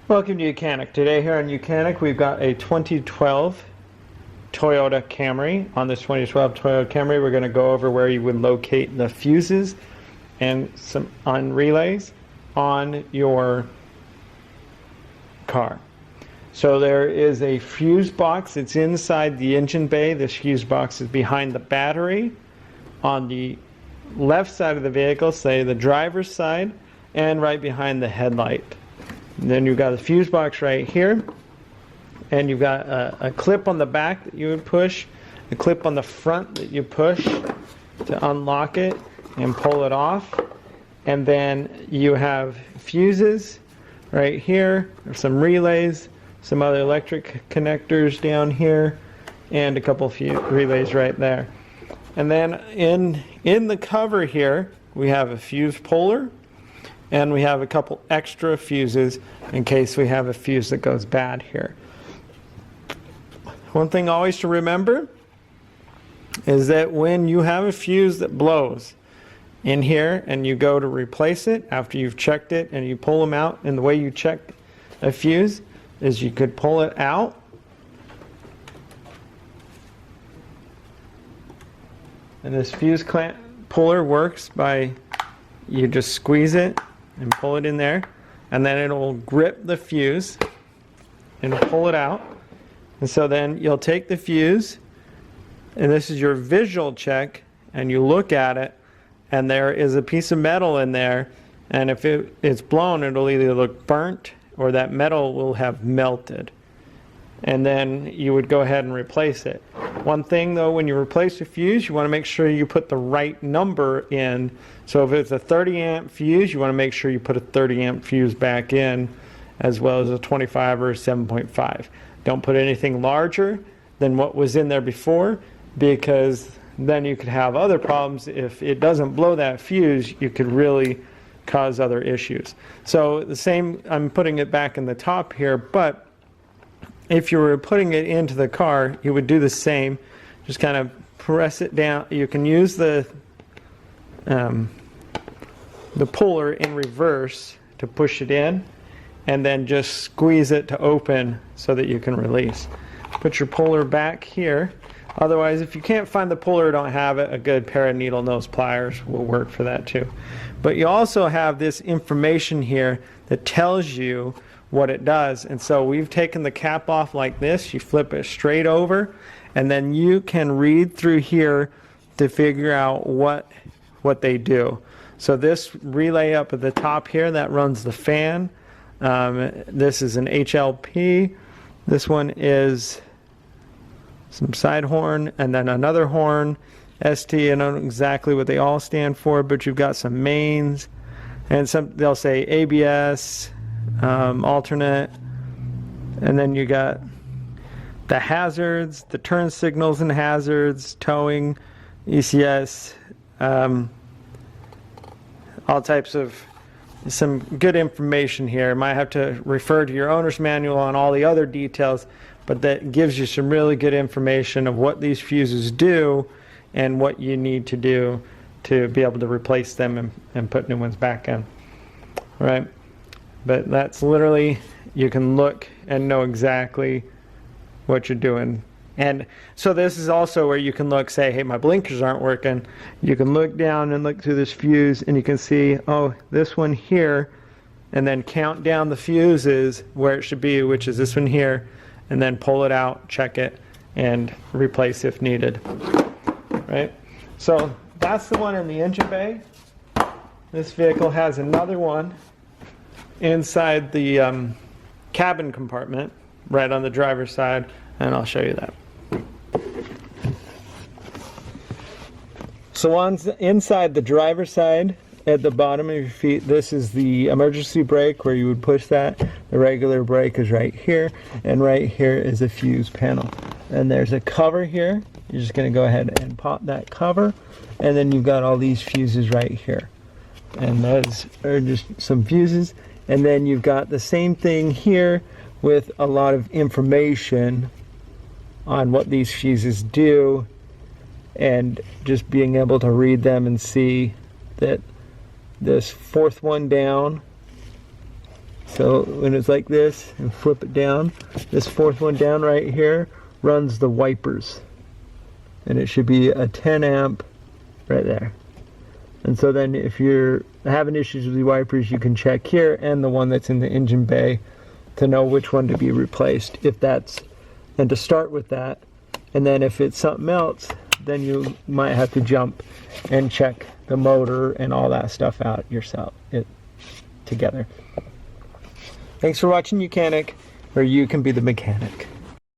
Welcome to YOUCANIC. Today here on YOUCANIC we've got a 2012 Toyota Camry. On this 2012 Toyota Camry we're going to go over where you would locate the fuses and some on relays on your car. So there is a fuse box. It's inside the engine bay. This fuse box is behind the battery on the left side of the vehicle, say the driver's side, and right behind the headlight. And then you've got a fuse box right here, and you've got a clip on the back that you would push, a clip on the front that you push to unlock it and pull it off, and then you have fuses right here, some relays, some other electric connectors down here, and a couple relays right there. And then in the cover here we have a fuse puller, and we have a couple extra fuses in case we have a fuse that goes bad here. One thing always to remember is that when you have a fuse that blows in here and you go to replace it after you've checked it and you pull them out, and the way you check a fuse is you could pull it out and this fuse clamp puller works by you just squeeze it and pull it in there, and then it'll grip the fuse and pull it out. And so then you'll take the fuse, and this is your visual check, and you look at it and there is a piece of metal in there, and if it's blown it'll either look burnt or that metal will have melted, and then you would go ahead and replace it. One thing though, when you replace a fuse, you want to make sure you put the right number in. So if it's a 30 amp fuse, you want to make sure you put a 30 amp fuse back in, as well as a 25 or a 7.5. Don't put anything larger than what was in there before, because then you could have other problems. If it doesn't blow that fuse, you could really cause other issues. So the same, I'm putting it back in the top here, but if you were putting it into the car, you would do the same. Just kind of press it down. You can use the puller in reverse to push it in, and then just squeeze it to open so that you can release. Put your puller back here. Otherwise, if you can't find the puller or don't have it, a good pair of needle nose pliers will work for that too. But you also have this information here that tells you what it does. And so we've taken the cap off like this. You flip it straight over, and then you can read through here to figure out what they do. So this relay up at the top here, that runs the fan. This is an HLP. This one is some side horn, and then another horn, ST. I don't know exactly what they all stand for, but you've got some mains, and some, they'll say ABS, alternate, and then you got the hazards, the turn signals and hazards, towing, ECS, all types of some good information here. Might have to refer to your owner's manual on all the other details, but that gives you some really good information of what these fuses do and what you need to do to be able to replace them and put new ones back in. Right? But that's literally, you can look and know exactly what you're doing. And so this is also where you can look, say, hey, my blinkers aren't working. You can look down and look through this fuse, and you can see, oh, this one here, and then count down the fuses where it should be, which is this one here, and then pull it out, check it, and replace if needed. Right? So that's the one in the engine bay. This vehicle has another one inside the cabin compartment, right on the driver's side, and I'll show you that. So on inside the driver's side, at the bottom of your feet, this is the emergency brake where you would push that. The regular brake is right here, and right here is a fuse panel. And there's a cover here. You're just going to go ahead and pop that cover, and then you've got all these fuses right here. And those are just some fuses. And then you've got the same thing here with a lot of information on what these fuses do, and just being able to read them and see that this fourth one down So when it's like this and flip it down, this fourth one down right here runs the wipers. And it should be a 10 amp right there. And so then if you're having issues with the wipers, you can check here and the one that's in the engine bay to know which one to be replaced, if that's, and to start with that. And then if it's something else, then you might have to jump and check the motor and all that stuff out yourself together. Thanks for watching YOUCANIC, where you can be the mechanic.